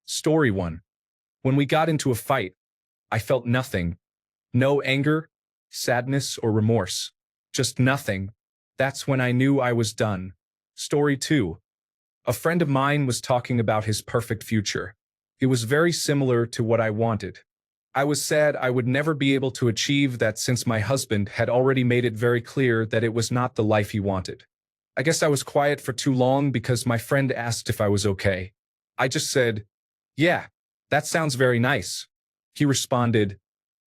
Story 1. When we got into a fight, I felt nothing. No anger, sadness, or remorse. Just nothing. That's when I knew I was done. Story 2. A friend of mine was talking about his perfect future. It was very similar to what I wanted. I was sad I would never be able to achieve that since my husband had already made it very clear that it was not the life he wanted. I guess I was quiet for too long because my friend asked if I was okay. I just said, "Yeah, that sounds very nice." He responded,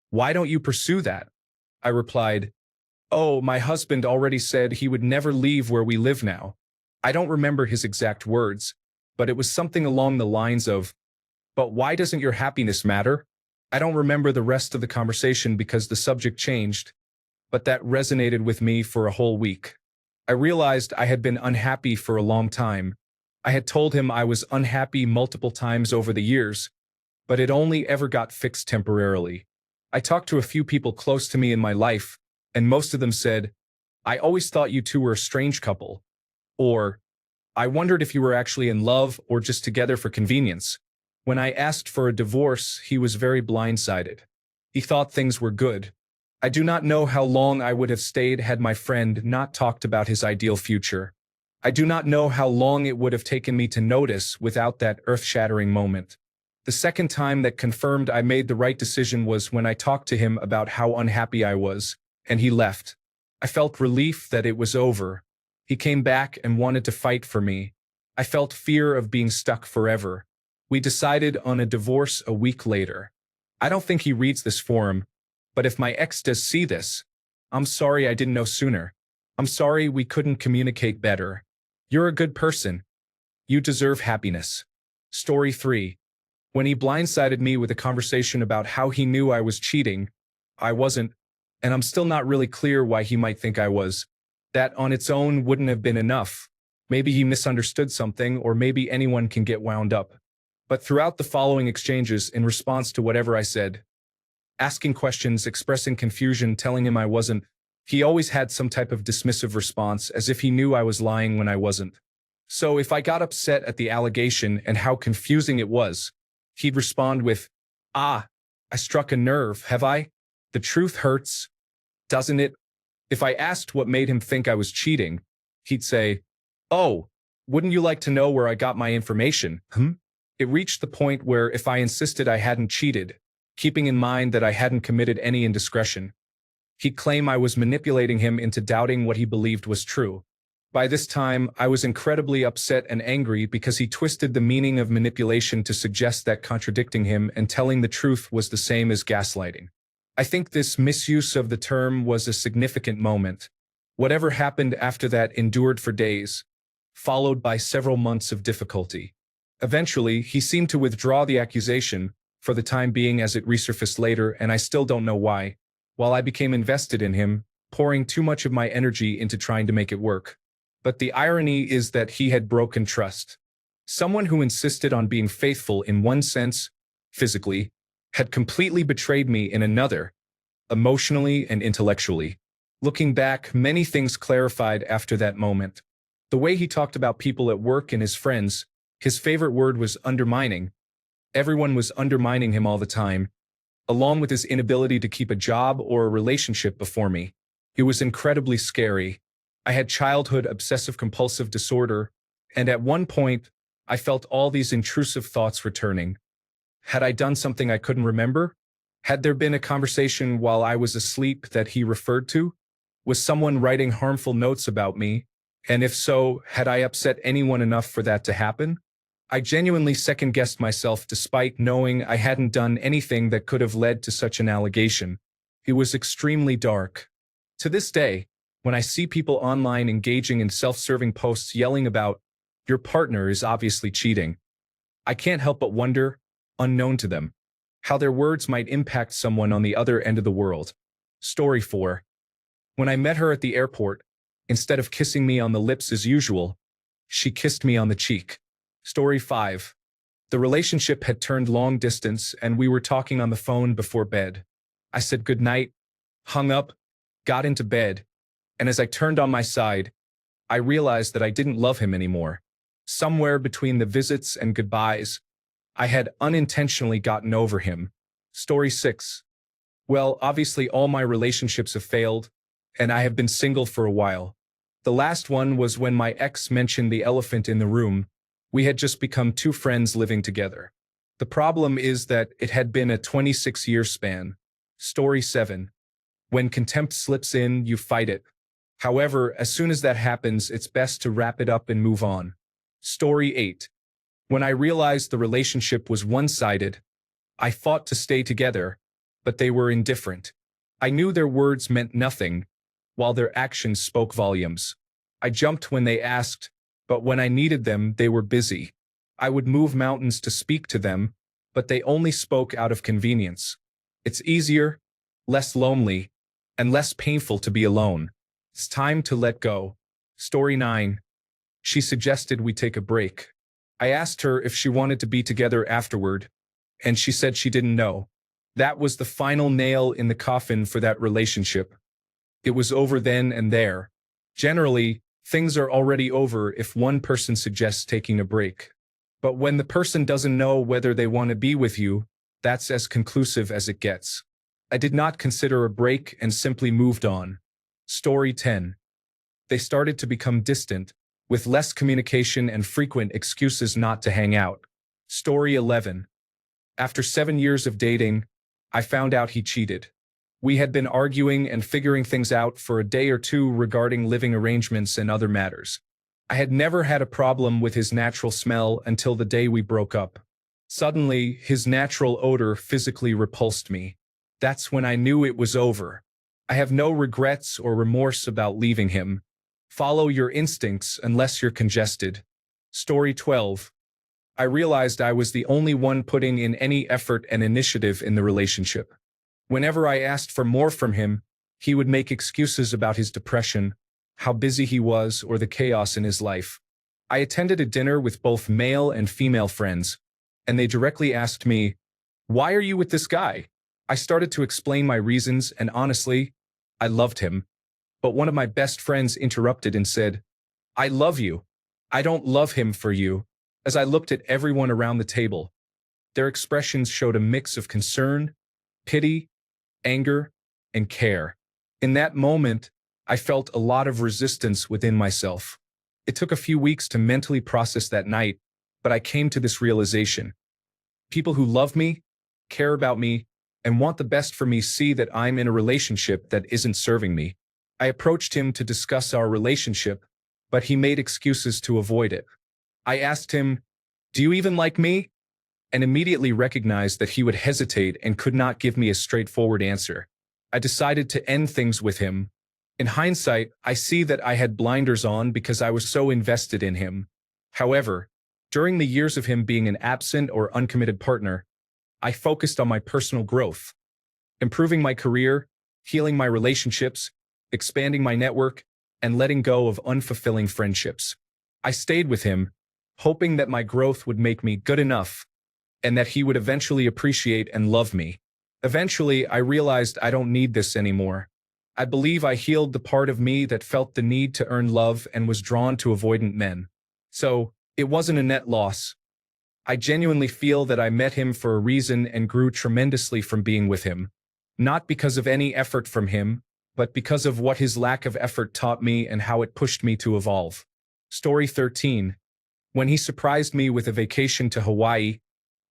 "Why don't you pursue that?" I replied, "Oh, my husband already said he would never leave where we live now." I don't remember his exact words, but it was something along the lines of, "But why doesn't your happiness matter?" I don't remember the rest of the conversation because the subject changed, but that resonated with me for a whole week. I realized I had been unhappy for a long time. I had told him I was unhappy multiple times over the years, but it only ever got fixed temporarily. I talked to a few people close to me in my life, and most of them said, "I always thought you two were a strange couple," or "I wondered if you were actually in love or just together for convenience." When I asked for a divorce, he was very blindsided. He thought things were good. I do not know how long I would have stayed had my friend not talked about his ideal future. I do not know how long it would have taken me to notice without that earth-shattering moment. The second time that confirmed I made the right decision was when I talked to him about how unhappy I was, and he left. I felt relief that it was over. He came back and wanted to fight for me. I felt fear of being stuck forever. We decided on a divorce a week later. I don't think he reads this forum, but if my ex does see this, I'm sorry I didn't know sooner. I'm sorry we couldn't communicate better. You're a good person. You deserve happiness. Story 3. When he blindsided me with a conversation about how he knew I was cheating, I wasn't, and I'm still not really clear why he might think I was. That on its own wouldn't have been enough. Maybe he misunderstood something, or maybe anyone can get wound up. But throughout the following exchanges, in response to whatever I said, asking questions, expressing confusion, telling him I wasn't, he always had some type of dismissive response, as if he knew I was lying when I wasn't. So if I got upset at the allegation and how confusing it was, he'd respond with, "Ah, I struck a nerve, have I? The truth hurts, doesn't it?" If I asked what made him think I was cheating, he'd say, "Oh, wouldn't you like to know where I got my information, It reached the point where if I insisted I hadn't cheated, keeping in mind that I hadn't committed any indiscretion, he'd claim I was manipulating him into doubting what he believed was true. By this time, I was incredibly upset and angry because he twisted the meaning of manipulation to suggest that contradicting him and telling the truth was the same as gaslighting. I think this misuse of the term was a significant moment. Whatever happened after that endured for days, followed by several months of difficulty. Eventually, he seemed to withdraw the accusation, for the time being, as it resurfaced later, and I still don't know why, while I became invested in him, pouring too much of my energy into trying to make it work. But the irony is that he had broken trust. Someone who insisted on being faithful in one sense, physically, had completely betrayed me in another, emotionally and intellectually. Looking back, many things clarified after that moment. The way he talked about people at work and his friends, his favorite word was undermining. Everyone was undermining him all the time, along with his inability to keep a job or a relationship before me. It was incredibly scary. I had childhood obsessive-compulsive disorder, and at one point, I felt all these intrusive thoughts returning. Had I done something I couldn't remember? Had there been a conversation while I was asleep that he referred to? Was someone writing harmful notes about me? And if so, had I upset anyone enough for that to happen? I genuinely second-guessed myself despite knowing I hadn't done anything that could have led to such an allegation. It was extremely dark. To this day, when I see people online engaging in self-serving posts yelling about, "Your partner is obviously cheating," I can't help but wonder, unknown to them, how their words might impact someone on the other end of the world. Story 4. When I met her at the airport, instead of kissing me on the lips as usual, she kissed me on the cheek. Story 5. The relationship had turned long distance and we were talking on the phone before bed. I said goodnight, hung up, got into bed, and as I turned on my side, I realized that I didn't love him anymore. Somewhere between the visits and goodbyes, I had unintentionally gotten over him. Story 6. Well, obviously all my relationships have failed, and I have been single for a while. The last one was when my ex mentioned the elephant in the room. We had just become two friends living together. The problem is that it had been a 26-year span. Story 7. When contempt slips in, you fight it. However, as soon as that happens, it's best to wrap it up and move on. Story 8. When I realized the relationship was one-sided, I fought to stay together, but they were indifferent. I knew their words meant nothing, while their actions spoke volumes. I jumped when they asked, but when I needed them, they were busy. I would move mountains to speak to them, but they only spoke out of convenience. It's easier, less lonely, and less painful to be alone. It's time to let go. Story 9. She suggested we take a break. I asked her if she wanted to be together afterward, and she said she didn't know. That was the final nail in the coffin for that relationship. It was over then and there. Generally, things are already over if one person suggests taking a break. But when the person doesn't know whether they want to be with you, that's as conclusive as it gets. I did not consider a break and simply moved on. Story 10. They started to become distant, with less communication and frequent excuses not to hang out. Story 11. After 7 years of dating, I found out he cheated. We had been arguing and figuring things out for a day or two regarding living arrangements and other matters. I had never had a problem with his natural smell until the day we broke up. Suddenly, his natural odor physically repulsed me. That's when I knew it was over. I have no regrets or remorse about leaving him. Follow your instincts unless you're congested. Story 12. I realized I was the only one putting in any effort and initiative in the relationship. Whenever I asked for more from him, he would make excuses about his depression, how busy he was, or the chaos in his life. I attended a dinner with both male and female friends, and they directly asked me, "Why are you with this guy?" I started to explain my reasons, and honestly, I loved him. But one of my best friends interrupted and said, "I love you. I don't love him for you." As I looked at everyone around the table, their expressions showed a mix of concern, pity, anger, and care. In that moment, I felt a lot of resistance within myself. It took a few weeks to mentally process that night, but I came to this realization. People who love me, care about me, and want the best for me see that I'm in a relationship that isn't serving me. I approached him to discuss our relationship, but he made excuses to avoid it. I asked him, "Do you even like me?" and immediately recognized that he would hesitate and could not give me a straightforward answer. I decided to end things with him. In hindsight, I see that I had blinders on because I was so invested in him. However, during the years of him being an absent or uncommitted partner, I focused on my personal growth, improving my career, healing my relationships, expanding my network, and letting go of unfulfilling friendships. I stayed with him, hoping that my growth would make me good enough, and that he would eventually appreciate and love me. Eventually, I realized I don't need this anymore. I believe I healed the part of me that felt the need to earn love and was drawn to avoidant men. So, it wasn't a net loss. I genuinely feel that I met him for a reason and grew tremendously from being with him. Not because of any effort from him, but because of what his lack of effort taught me and how it pushed me to evolve. Story 13. When he surprised me with a vacation to Hawaii,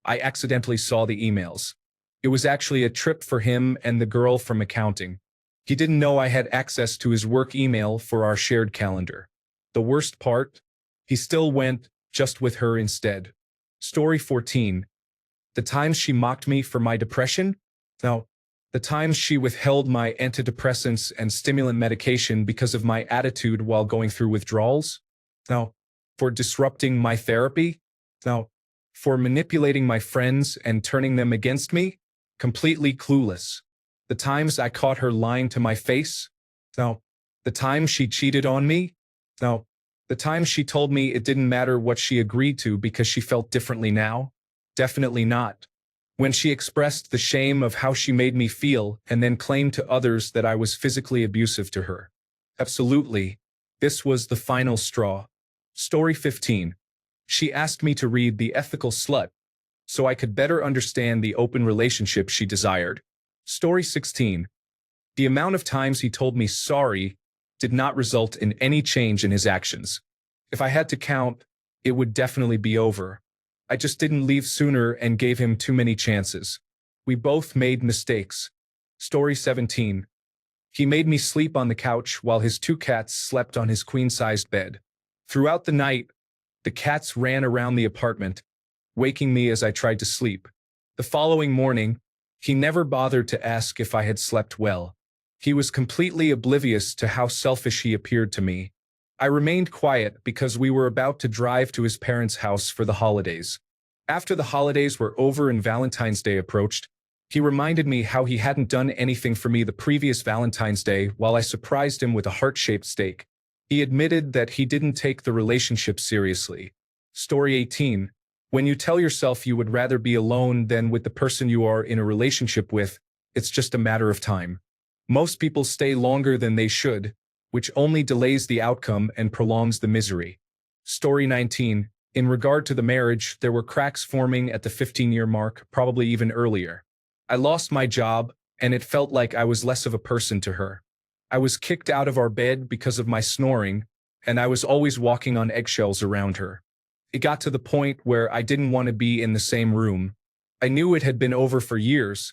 I accidentally saw the emails. It was actually a trip for him and the girl from accounting. He didn't know I had access to his work email for our shared calendar. The worst part? He still went, just with her instead. Story 14. The times she mocked me for my depression? No. The times she withheld my antidepressants and stimulant medication because of my attitude while going through withdrawals? No. For disrupting my therapy? No. For manipulating my friends and turning them against me? Completely clueless. The times I caught her lying to my face? No. The times she cheated on me? No. The times she told me it didn't matter what she agreed to because she felt differently now? Definitely not. When she expressed the shame of how she made me feel and then claimed to others that I was physically abusive to her? Absolutely. This was the final straw. Story 15. She asked me to read The Ethical Slut, so I could better understand the open relationship she desired. Story 16. The amount of times he told me sorry did not result in any change in his actions. If I had to count, it would definitely be over. I just didn't leave sooner and gave him too many chances. We both made mistakes. Story 17. He made me sleep on the couch while his two cats slept on his queen-sized bed. Throughout the night, the cats ran around the apartment, waking me as I tried to sleep. The following morning, he never bothered to ask if I had slept well. He was completely oblivious to how selfish he appeared to me. I remained quiet because we were about to drive to his parents' house for the holidays. After the holidays were over and Valentine's Day approached, he reminded me how he hadn't done anything for me the previous Valentine's Day while I surprised him with a heart-shaped steak. He admitted that he didn't take the relationship seriously. Story 18. When you tell yourself you would rather be alone than with the person you are in a relationship with, it's just a matter of time. Most people stay longer than they should, which only delays the outcome and prolongs the misery. Story 19. In regard to the marriage, there were cracks forming at the 15-year mark, probably even earlier. I lost my job, and it felt like I was less of a person to her. I was kicked out of our bed because of my snoring, and I was always walking on eggshells around her. It got to the point where I didn't want to be in the same room. I knew it had been over for years,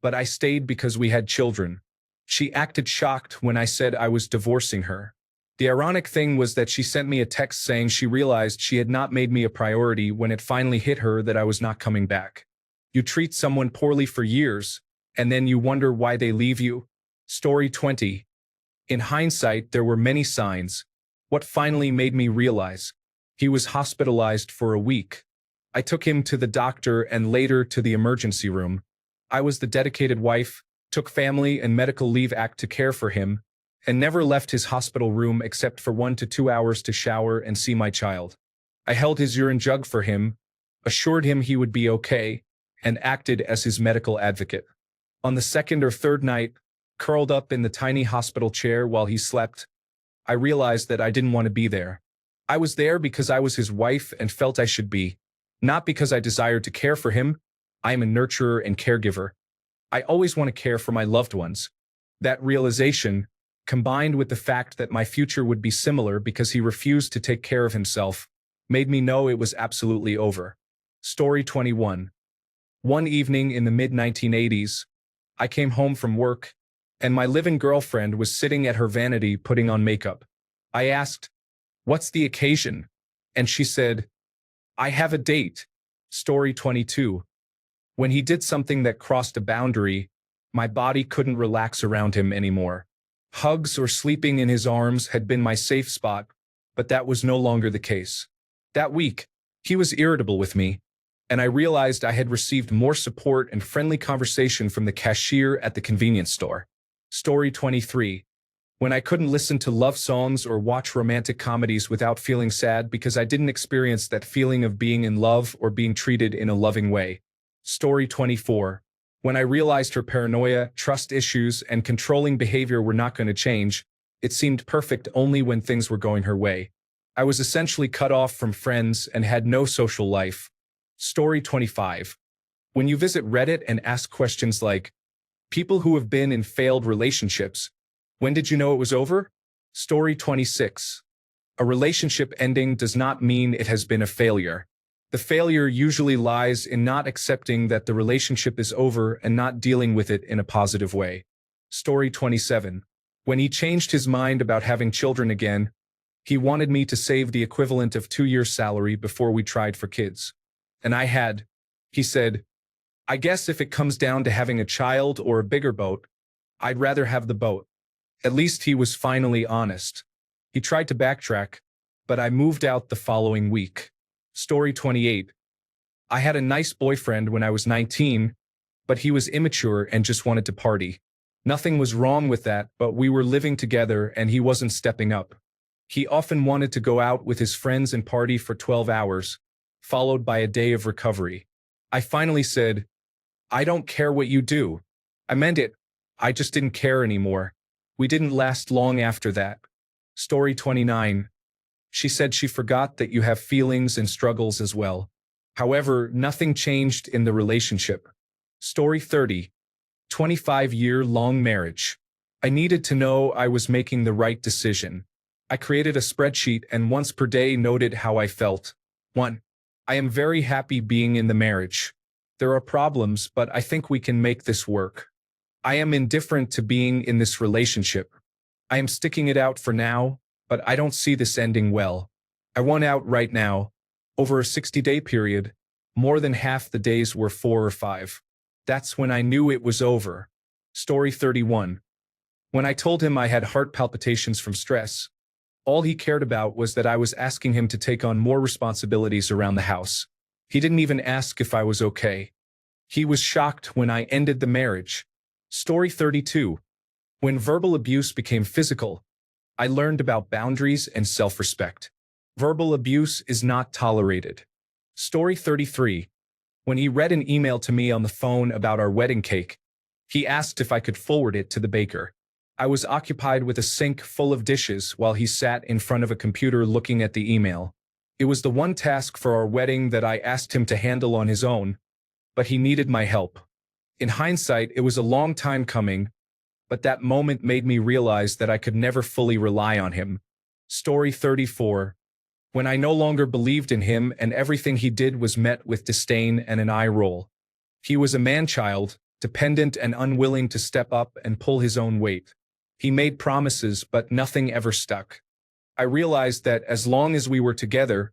but I stayed because we had children. She acted shocked when I said I was divorcing her. The ironic thing was that she sent me a text saying she realized she had not made me a priority when it finally hit her that I was not coming back. You treat someone poorly for years, and then you wonder why they leave you. Story 20. In hindsight, there were many signs. What finally made me realize? He was hospitalized for a week. I took him to the doctor and later to the emergency room. I was the dedicated wife, took family and medical leave act to care for him, and never left his hospital room except for 1 to 2 hours to shower and see my child. I held his urine jug for him, assured him he would be okay, and acted as his medical advocate. On the second or third night, curled up in the tiny hospital chair while he slept, I realized that I didn't want to be there. I was there because I was his wife and felt I should be, not because I desired to care for him. I am a nurturer and caregiver. I always want to care for my loved ones. That realization, combined with the fact that my future would be similar because he refused to take care of himself, made me know it was absolutely over. Story 21. One evening in the mid-1980s, I came home from work, and my live-in girlfriend was sitting at her vanity putting on makeup. I asked, "What's the occasion?" And she said, "I have a date." Story 22. When he did something that crossed a boundary, my body couldn't relax around him anymore. Hugs or sleeping in his arms had been my safe spot, but that was no longer the case. That week, he was irritable with me, and I realized I had received more support and friendly conversation from the cashier at the convenience store. Story 23. When I couldn't listen to love songs or watch romantic comedies without feeling sad because I didn't experience that feeling of being in love or being treated in a loving way. Story 24. When I realized her paranoia, trust issues, and controlling behavior were not going to change, it seemed perfect only when things were going her way. I was essentially cut off from friends and had no social life. Story 25. When you visit Reddit and ask questions like, "People who have been in failed relationships, when did you know it was over?" Story 26. A relationship ending does not mean it has been a failure. The failure usually lies in not accepting that the relationship is over and not dealing with it in a positive way. Story 27. When he changed his mind about having children again, he wanted me to save the equivalent of 2 years' salary before we tried for kids. And I had. He said, "I guess if it comes down to having a child or a bigger boat, I'd rather have the boat." At least he was finally honest. He tried to backtrack, but I moved out the following week. Story 28. I had a nice boyfriend when I was 19, but he was immature and just wanted to party. Nothing was wrong with that, but we were living together and he wasn't stepping up. He often wanted to go out with his friends and party for 12 hours, followed by a day of recovery. I finally said, "I don't care what you do." I meant it. I just didn't care anymore. We didn't last long after that. Story 29. She said she forgot that you have feelings and struggles as well. However, nothing changed in the relationship. Story 30. 25-year-long marriage. I needed to know I was making the right decision. I created a spreadsheet and once per day noted how I felt. 1. I am very happy being in the marriage. There are problems, but I think we can make this work. I am indifferent to being in this relationship. I am sticking it out for now, but I don't see this ending well. I want out right now. Over a 60-day period, more than half the days were 4 or 5. That's when I knew it was over. Story 31. When I told him I had heart palpitations from stress, all he cared about was that I was asking him to take on more responsibilities around the house. He didn't even ask if I was okay. He was shocked when I ended the marriage. Story 32. When verbal abuse became physical, I learned about boundaries and self-respect. Verbal abuse is not tolerated. Story 33. When he read an email to me on the phone about our wedding cake, he asked if I could forward it to the baker. I was occupied with a sink full of dishes while he sat in front of a computer looking at the email. It was the one task for our wedding that I asked him to handle on his own, but he needed my help. In hindsight, it was a long time coming, but that moment made me realize that I could never fully rely on him. Story 34. When I no longer believed in him and everything he did was met with disdain and an eye roll. He was a man-child, dependent and unwilling to step up and pull his own weight. He made promises, but nothing ever stuck. I realized that as long as we were together,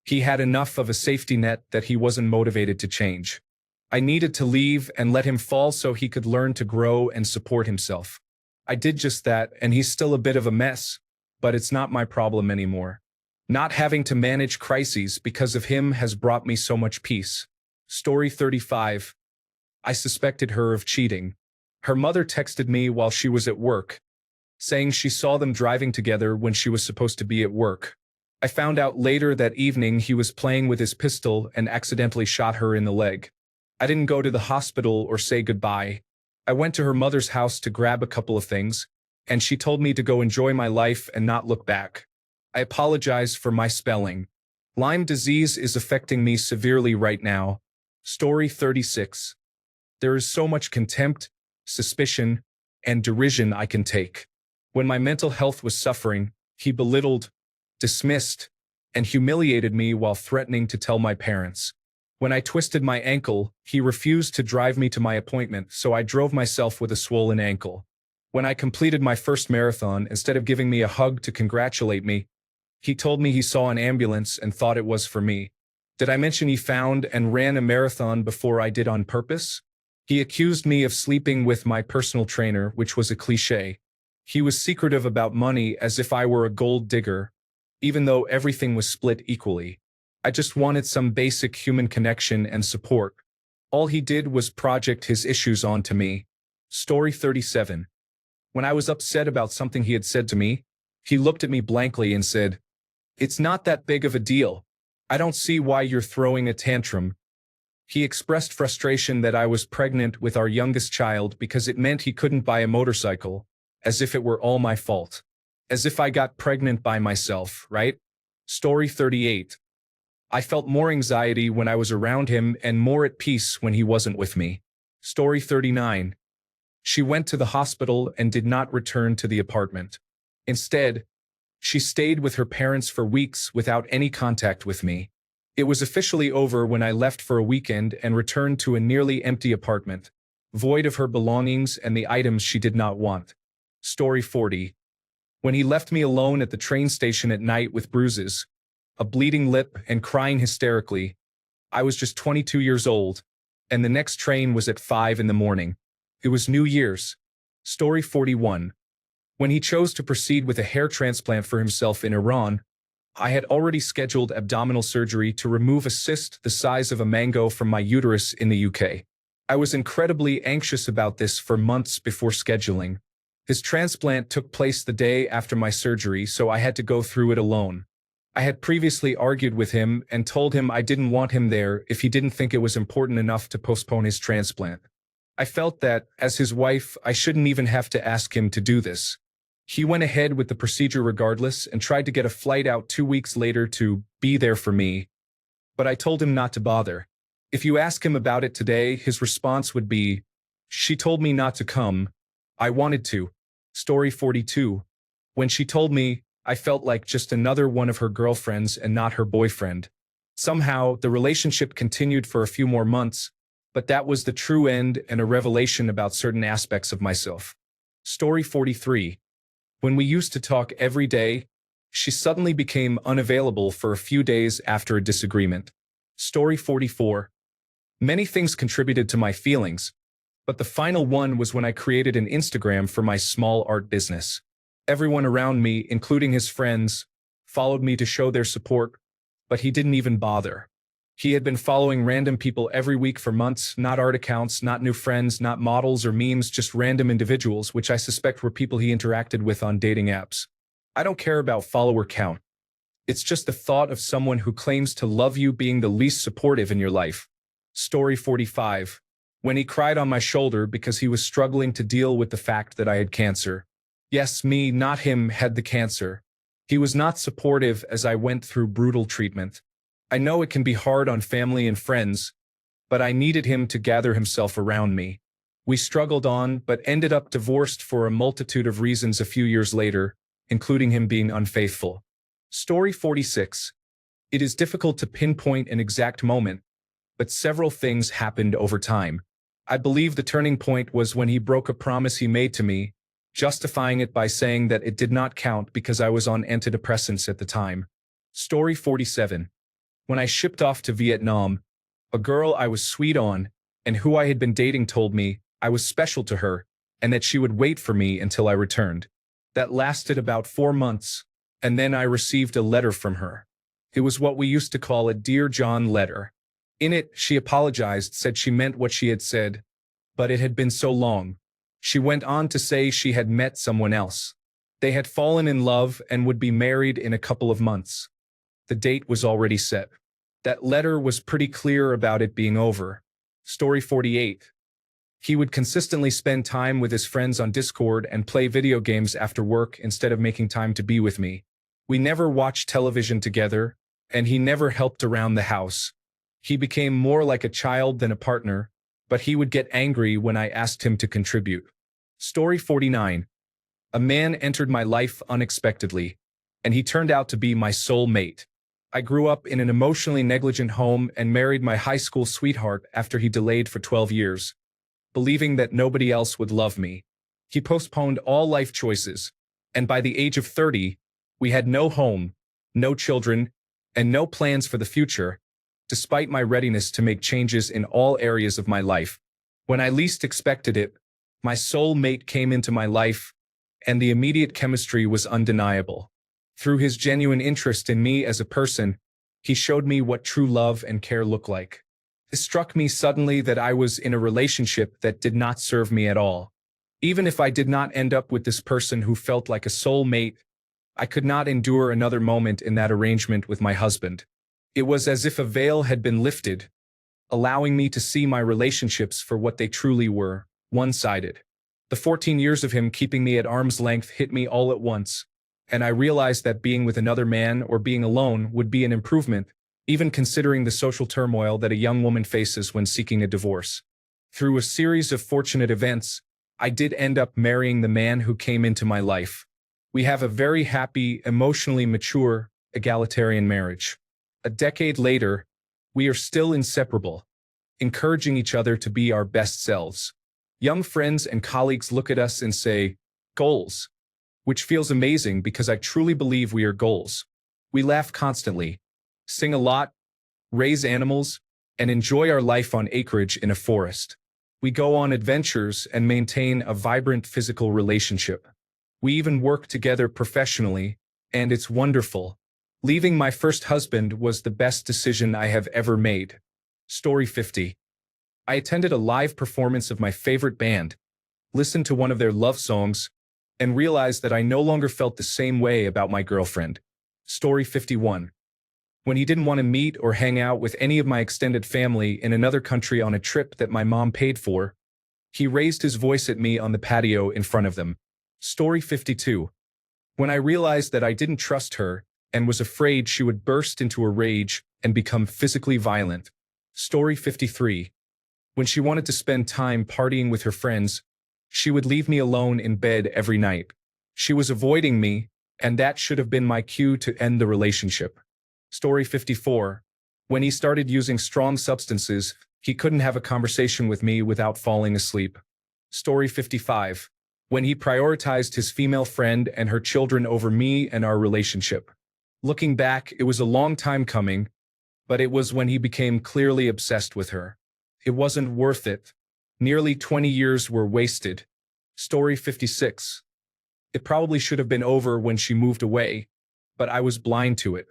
he had enough of a safety net that he wasn't motivated to change. I needed to leave and let him fall so he could learn to grow and support himself. I did just that, and he's still a bit of a mess, but it's not my problem anymore. Not having to manage crises because of him has brought me so much peace. Story 35. I suspected her of cheating. Her mother texted me while she was at work, saying she saw them driving together when she was supposed to be at work. I found out later that evening he was playing with his pistol and accidentally shot her in the leg. I didn't go to the hospital or say goodbye. I went to her mother's house to grab a couple of things, and she told me to go enjoy my life and not look back. I apologize for my spelling. Lyme disease is affecting me severely right now. Story 36. There is so much contempt, suspicion, and derision I can take. When my mental health was suffering, he belittled, dismissed, and humiliated me while threatening to tell my parents. When I twisted my ankle, he refused to drive me to my appointment, so I drove myself with a swollen ankle. When I completed my first marathon, instead of giving me a hug to congratulate me, he told me he saw an ambulance and thought it was for me. Did I mention he found and ran a marathon before I did on purpose? He accused me of sleeping with my personal trainer, which was a cliché. He was secretive about money as if I were a gold digger, even though everything was split equally. I just wanted some basic human connection and support. All he did was project his issues onto me. Story 37. When I was upset about something he had said to me, he looked at me blankly and said, "It's not that big of a deal. I don't see why you're throwing a tantrum." He expressed frustration that I was pregnant with our youngest child because it meant he couldn't buy a motorcycle, as if it were all my fault. As if I got pregnant by myself, right? Story 38. I felt more anxiety when I was around him and more at peace when he wasn't with me. Story 39. She went to the hospital and did not return to the apartment. Instead, she stayed with her parents for weeks without any contact with me. It was officially over when I left for a weekend and returned to a nearly empty apartment, void of her belongings and the items she did not want. Story 40. When he left me alone at the train station at night with bruises, a bleeding lip, and crying hysterically, I was just 22 years old, and the next train was at 5 in the morning. It was New Year's. Story 41. When he chose to proceed with a hair transplant for himself in Iran, I had already scheduled abdominal surgery to remove a cyst the size of a mango from my uterus in the UK. I was incredibly anxious about this for months before scheduling. His transplant took place the day after my surgery, so I had to go through it alone. I had previously argued with him and told him I didn't want him there if he didn't think it was important enough to postpone his transplant. I felt that, as his wife, I shouldn't even have to ask him to do this. He went ahead with the procedure regardless and tried to get a flight out 2 weeks later to be there for me. but I told him not to bother. If you ask him about it today, his response would be, "She told me not to come. I wanted to." Story 42. When she told me, I felt like just another one of her girlfriends and not her boyfriend. Somehow, the relationship continued for a few more months, but that was the true end and a revelation about certain aspects of myself. Story 43. When we used to talk every day, she suddenly became unavailable for a few days after a disagreement. Story 44. Many things contributed to my feelings, but the final one was when I created an Instagram for my small art business. Everyone around me, including his friends, followed me to show their support, but he didn't even bother. He had been following random people every week for months, not art accounts, not new friends, not models or memes, just random individuals, which I suspect were people he interacted with on dating apps. I don't care about follower count. It's just the thought of someone who claims to love you being the least supportive in your life. Story 45. When he cried on my shoulder because he was struggling to deal with the fact that I had cancer. Yes, me, not him, had the cancer. He was not supportive as I went through brutal treatment. I know it can be hard on family and friends, but I needed him to gather himself around me. We struggled on, but ended up divorced for a multitude of reasons a few years later, including him being unfaithful. Story 46. It is difficult to pinpoint an exact moment, but several things happened over time. I believe the turning point was when he broke a promise he made to me, justifying it by saying that it did not count because I was on antidepressants at the time. Story 47. When I shipped off to Vietnam, a girl I was sweet on and who I had been dating told me I was special to her and that she would wait for me until I returned. That lasted about 4 months, and then I received a letter from her. It was what we used to call a Dear John letter. In it, she apologized, said she meant what she had said, but it had been so long. She went on to say she had met someone else. They had fallen in love and would be married in a couple of months. The date was already set. That letter was pretty clear about it being over. Story 48. He would consistently spend time with his friends on Discord and play video games after work instead of making time to be with me. We never watched television together, and he never helped around the house. He became more like a child than a partner, but he would get angry when I asked him to contribute. Story 49. A man entered my life unexpectedly, and he turned out to be my soul mate. I grew up in an emotionally negligent home and married my high school sweetheart after he delayed for 12 years, believing that nobody else would love me. He postponed all life choices, and by the age of 30, we had no home, no children, and no plans for the future, despite my readiness to make changes in all areas of my life. When I least expected it, my soul mate came into my life, and the immediate chemistry was undeniable. Through his genuine interest in me as a person, he showed me what true love and care look like. It struck me suddenly that I was in a relationship that did not serve me at all. Even if I did not end up with this person who felt like a soul mate, I could not endure another moment in that arrangement with my husband. It was as if a veil had been lifted, allowing me to see my relationships for what they truly were, one-sided. The 14 years of him keeping me at arm's length hit me all at once, and I realized that being with another man or being alone would be an improvement, even considering the social turmoil that a young woman faces when seeking a divorce. Through a series of fortunate events, I did end up marrying the man who came into my life. We have a very happy, emotionally mature, egalitarian marriage. A decade later, we are still inseparable, encouraging each other to be our best selves. Young friends and colleagues look at us and say, "Goals," which feels amazing because I truly believe we are goals. We laugh constantly, sing a lot, raise animals, and enjoy our life on acreage in a forest. We go on adventures and maintain a vibrant physical relationship. We even work together professionally, and it's wonderful. Leaving my first husband was the best decision I have ever made. Story 50. I attended a live performance of my favorite band, listened to one of their love songs, and realized that I no longer felt the same way about my girlfriend. Story 51. When he didn't want to meet or hang out with any of my extended family in another country on a trip that my mom paid for, he raised his voice at me on the patio in front of them. Story 52. When I realized that I didn't trust her, and was afraid she would burst into a rage and become physically violent. Story 53. When she wanted to spend time partying with her friends, she would leave me alone in bed every night. She was avoiding me, and that should have been my cue to end the relationship. Story 54. When he started using strong substances, he couldn't have a conversation with me without falling asleep. Story 55. When he prioritized his female friend and her children over me and our relationship. Looking back, it was a long time coming, but it was when he became clearly obsessed with her. It wasn't worth it. Nearly 20 years were wasted. Story 56. It probably should have been over when she moved away, but I was blind to it.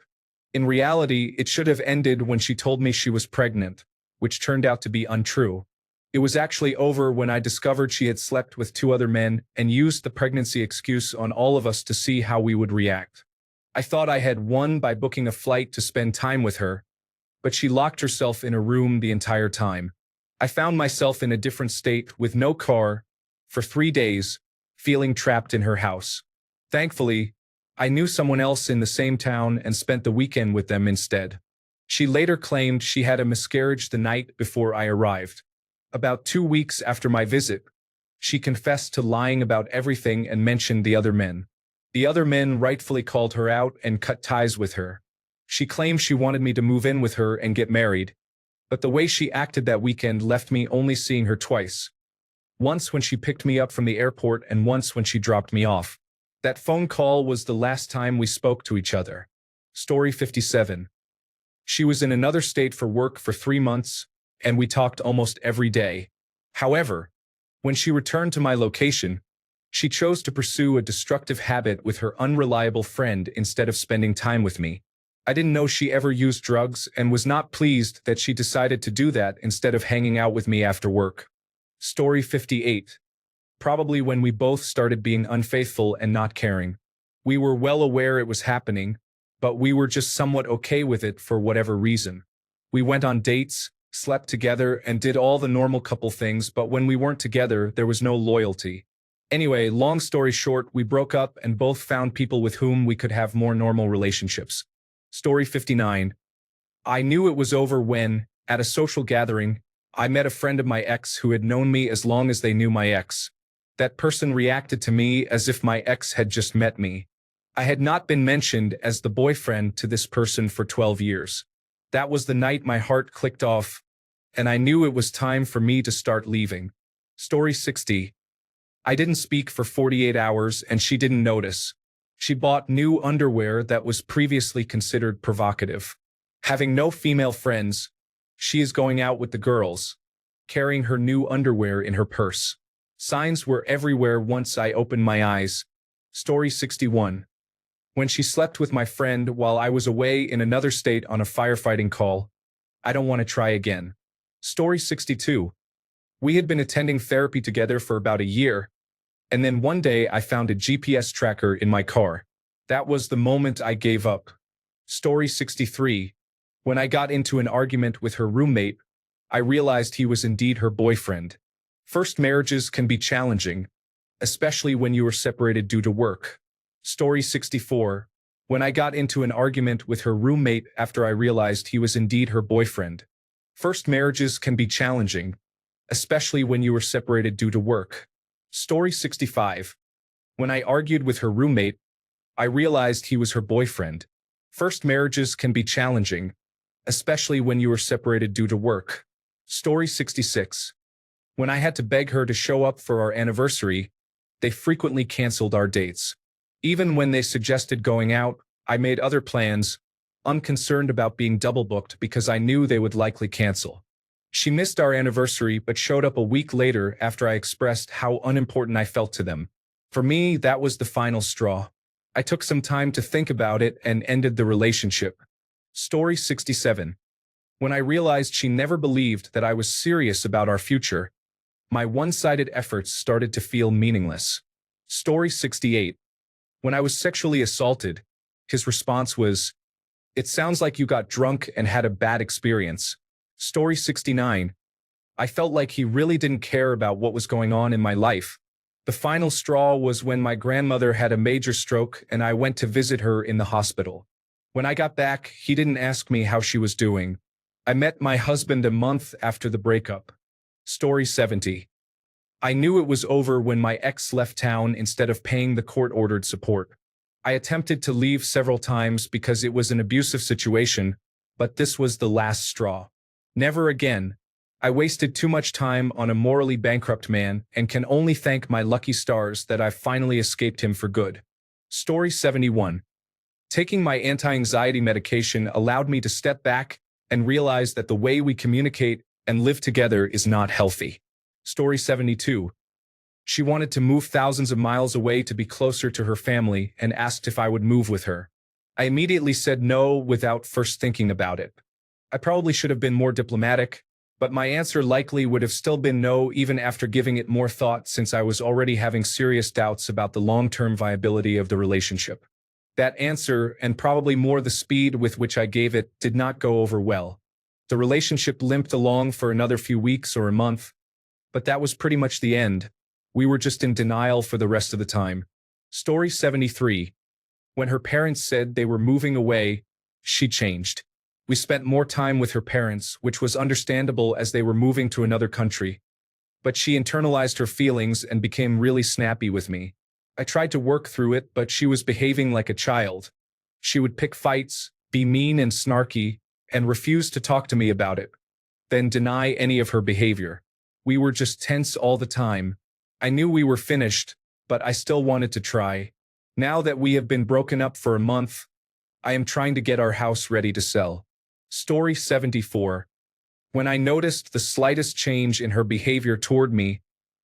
In reality, it should have ended when she told me she was pregnant, which turned out to be untrue. It was actually over when I discovered she had slept with 2 other men and used the pregnancy excuse on all of us to see how we would react. I thought I had won by booking a flight to spend time with her, but she locked herself in a room the entire time. I found myself in a different state with no car for 3 days, feeling trapped in her house. Thankfully, I knew someone else in the same town and spent the weekend with them instead. She later claimed she had a miscarriage the night before I arrived. About 2 weeks after my visit, she confessed to lying about everything and mentioned the other men. The other men rightfully called her out and cut ties with her. She claimed she wanted me to move in with her and get married, but the way she acted that weekend left me only seeing her twice. Once when she picked me up from the airport and once when she dropped me off. That phone call was the last time we spoke to each other. Story 57. She was in another state for work for 3 months, and we talked almost every day. However, when she returned to my location, she chose to pursue a destructive habit with her unreliable friend instead of spending time with me. I didn't know she ever used drugs and was not pleased that she decided to do that instead of hanging out with me after work. Story 58. Probably when we both started being unfaithful and not caring. We were well aware it was happening, but we were just somewhat okay with it for whatever reason. We went on dates, slept together, and did all the normal couple things, but when we weren't together, there was no loyalty. Anyway, long story short, we broke up and both found people with whom we could have more normal relationships. Story 59. I knew it was over when, at a social gathering, I met a friend of my ex who had known me as long as they knew my ex. That person reacted to me as if my ex had just met me. I had not been mentioned as the boyfriend to this person for 12 years. That was the night my heart clicked off, and I knew it was time for me to start leaving. Story 60. I didn't speak for 48 hours and she didn't notice. She bought new underwear that was previously considered provocative. Having no female friends, she is going out with the girls, carrying her new underwear in her purse. Signs were everywhere once I opened my eyes. Story 61. When she slept with my friend while I was away in another state on a firefighting call. I don't want to try again. Story 62. We had been attending therapy together for about a year, and then one day I found a GPS tracker in my car. That was the moment I gave up. Story 63. When I got into an argument with her roommate, I realized he was indeed her boyfriend. First marriages can be challenging, especially when you are separated due to work. Story 64. When I got into an argument with her roommate after I realized he was indeed her boyfriend. First marriages can be challenging, especially when you are separated due to work. Story 65. When I argued with her roommate, I realized he was her boyfriend. First marriages can be challenging, especially when you are separated due to work. Story 66. When I had to beg her to show up for our anniversary, they frequently canceled our dates. Even when they suggested going out, I made other plans, unconcerned about being double booked because I knew they would likely cancel. She missed our anniversary but showed up a week later after I expressed how unimportant I felt to them. For me, that was the final straw. I took some time to think about it and ended the relationship. Story 67. When I realized she never believed that I was serious about our future, my one-sided efforts started to feel meaningless. Story 68. When I was sexually assaulted, his response was, "It sounds like you got drunk and had a bad experience." Story 69. I felt like he really didn't care about what was going on in my life. The final straw was when my grandmother had a major stroke and I went to visit her in the hospital. When I got back, he didn't ask me how she was doing. I met my husband a month after the breakup. Story 70. I knew it was over when my ex left town instead of paying the court-ordered support. I attempted to leave several times because it was an abusive situation, but this was the last straw. Never again. I wasted too much time on a morally bankrupt man and can only thank my lucky stars that I finally escaped him for good. Story 71. Taking my anti-anxiety medication allowed me to step back and realize that the way we communicate and live together is not healthy. Story 72. She wanted to move thousands of miles away to be closer to her family and asked if I would move with her. I immediately said no without first thinking about it. I probably should have been more diplomatic, but my answer likely would have still been no even after giving it more thought since I was already having serious doubts about the long-term viability of the relationship. That answer, and probably more the speed with which I gave it, did not go over well. The relationship limped along for another few weeks or a month, but that was pretty much the end. We were just in denial for the rest of the time. Story 73. When her parents said they were moving away, she changed. We spent more time with her parents, which was understandable as they were moving to another country. But she internalized her feelings and became really snappy with me. I tried to work through it, but she was behaving like a child. She would pick fights, be mean and snarky, and refuse to talk to me about it, then deny any of her behavior. We were just tense all the time. I knew we were finished, but I still wanted to try. Now that we have been broken up for a month, I am trying to get our house ready to sell. Story 74. When I noticed the slightest change in her behavior toward me,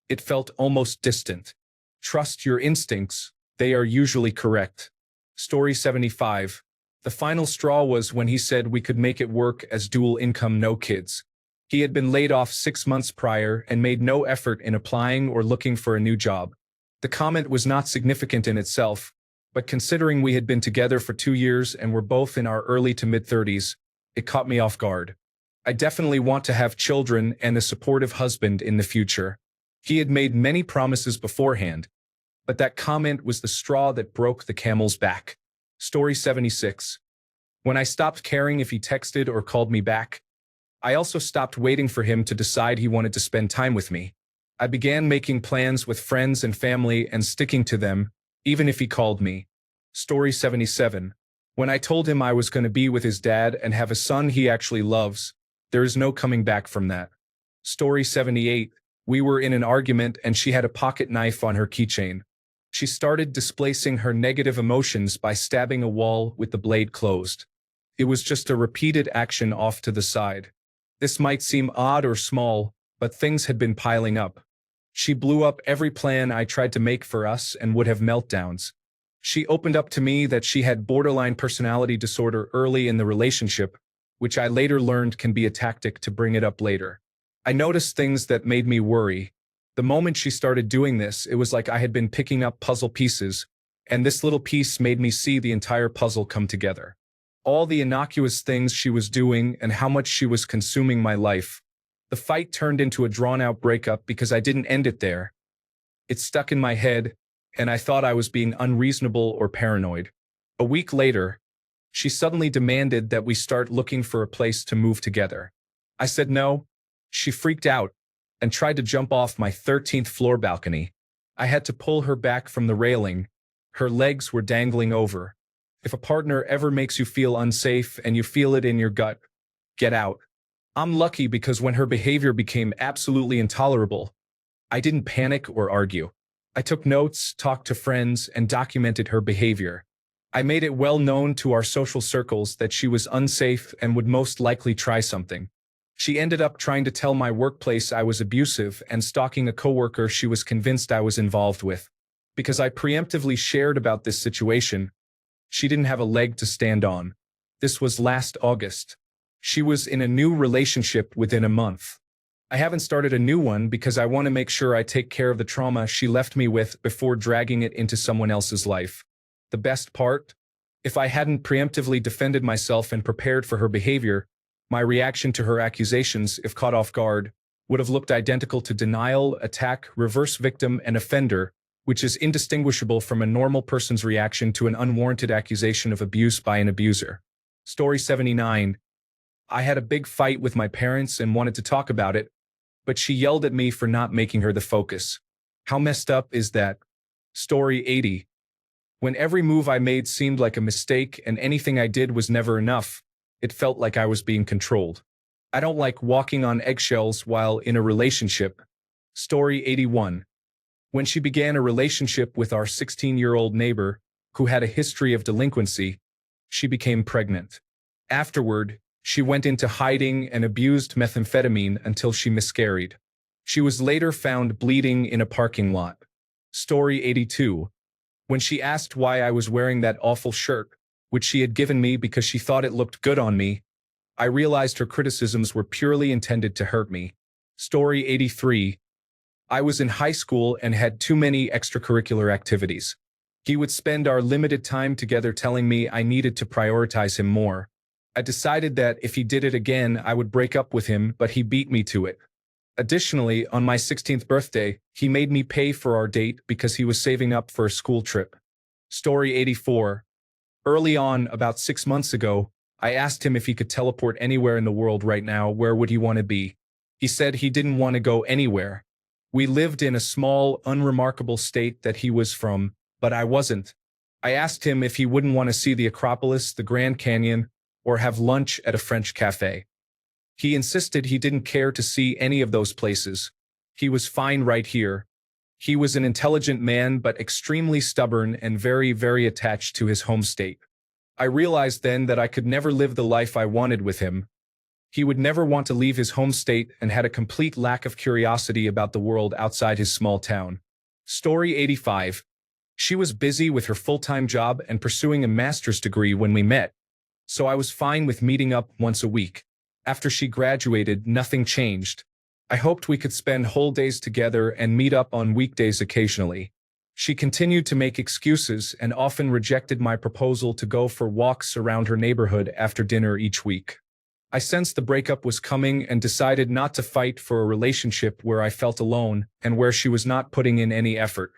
it felt almost distant. Trust your instincts, they are usually correct. Story 75. The final straw was when he said we could make it work as dual income, no kids. He had been laid off 6 months prior and made no effort in applying or looking for a new job. The comment was not significant in itself, but considering we had been together for 2 years and were both in our early to mid-30s, it caught me off guard. I definitely want to have children and a supportive husband in the future. He had made many promises beforehand, but that comment was the straw that broke the camel's back. Story 76. When I stopped caring if he texted or called me back, I also stopped waiting for him to decide he wanted to spend time with me. I began making plans with friends and family and sticking to them, even if he called me. Story 77. When I told him I was going to be with his dad and have a son he actually loves, there is no coming back from that. Story 78. We were in an argument and she had a pocket knife on her keychain. She started displacing her negative emotions by stabbing a wall with the blade closed. It was just a repeated action off to the side. This might seem odd or small, but things had been piling up. She blew up every plan I tried to make for us and would have meltdowns. She opened up to me that she had borderline personality disorder early in the relationship, which I later learned can be a tactic to bring it up later. I noticed things that made me worry. The moment she started doing this, it was like I had been picking up puzzle pieces, and this little piece made me see the entire puzzle come together. All the innocuous things she was doing and how much she was consuming my life. The fight turned into a drawn-out breakup because I didn't end it there. It stuck in my head, and I thought I was being unreasonable or paranoid. A week later, she suddenly demanded that we start looking for a place to move together. I said no. She freaked out and tried to jump off my 13th floor balcony. I had to pull her back from the railing. Her legs were dangling over. If a partner ever makes you feel unsafe and you feel it in your gut, get out. I'm lucky because when her behavior became absolutely intolerable, I didn't panic or argue. I took notes, talked to friends, and documented her behavior. I made it well known to our social circles that she was unsafe and would most likely try something. She ended up trying to tell my workplace I was abusive and stalking a coworker she was convinced I was involved with. Because I preemptively shared about this situation, she didn't have a leg to stand on. This was last August. She was in a new relationship within a month. I haven't started a new one because I want to make sure I take care of the trauma she left me with before dragging it into someone else's life. The best part? If I hadn't preemptively defended myself and prepared for her behavior, my reaction to her accusations, if caught off guard, would have looked identical to denial, attack, reverse victim, and offender, which is indistinguishable from a normal person's reaction to an unwarranted accusation of abuse by an abuser. Story 79. I had a big fight with my parents and wanted to talk about it, but she yelled at me for not making her the focus. How messed up is that? Story 80. When every move I made seemed like a mistake and anything I did was never enough, it felt like I was being controlled. I don't like walking on eggshells while in a relationship. Story 81. When she began a relationship with our 16-year-old neighbor, who had a history of delinquency, she became pregnant. Afterward, she went into hiding and abused methamphetamine until she miscarried. She was later found bleeding in a parking lot. Story 82. When she asked why I was wearing that awful shirt, which she had given me because she thought it looked good on me, I realized her criticisms were purely intended to hurt me. Story 83. I was in high school and had too many extracurricular activities. He would spend our limited time together telling me I needed to prioritize him more. I decided that if he did it again, I would break up with him, but he beat me to it. Additionally, on my 16th birthday, he made me pay for our date because he was saving up for a school trip. Story 84. Early on, about 6 months ago, I asked him if he could teleport anywhere in the world right now, where would he want to be? He said he didn't want to go anywhere. We lived in a small, unremarkable state that he was from, but I wasn't. I asked him if he wouldn't want to see the Acropolis, the Grand Canyon, or have lunch at a French cafe. He insisted he didn't care to see any of those places. He was fine right here. He was an intelligent man but extremely stubborn and very, very attached to his home state. I realized then that I could never live the life I wanted with him. He would never want to leave his home state and had a complete lack of curiosity about the world outside his small town. Story 85. She was busy with her full-time job and pursuing a master's degree when we met, so I was fine with meeting up once a week. After she graduated, nothing changed. I hoped we could spend whole days together and meet up on weekdays occasionally. She continued to make excuses and often rejected my proposal to go for walks around her neighborhood after dinner each week. I sensed the breakup was coming and decided not to fight for a relationship where I felt alone and where she was not putting in any effort.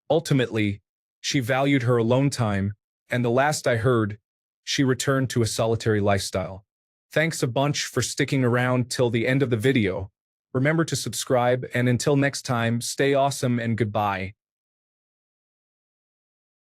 Ultimately, she valued her alone time, and the last I heard, she returned to a solitary lifestyle. Thanks a bunch for sticking around till the end of the video. Remember to subscribe, and until next time, stay awesome and goodbye.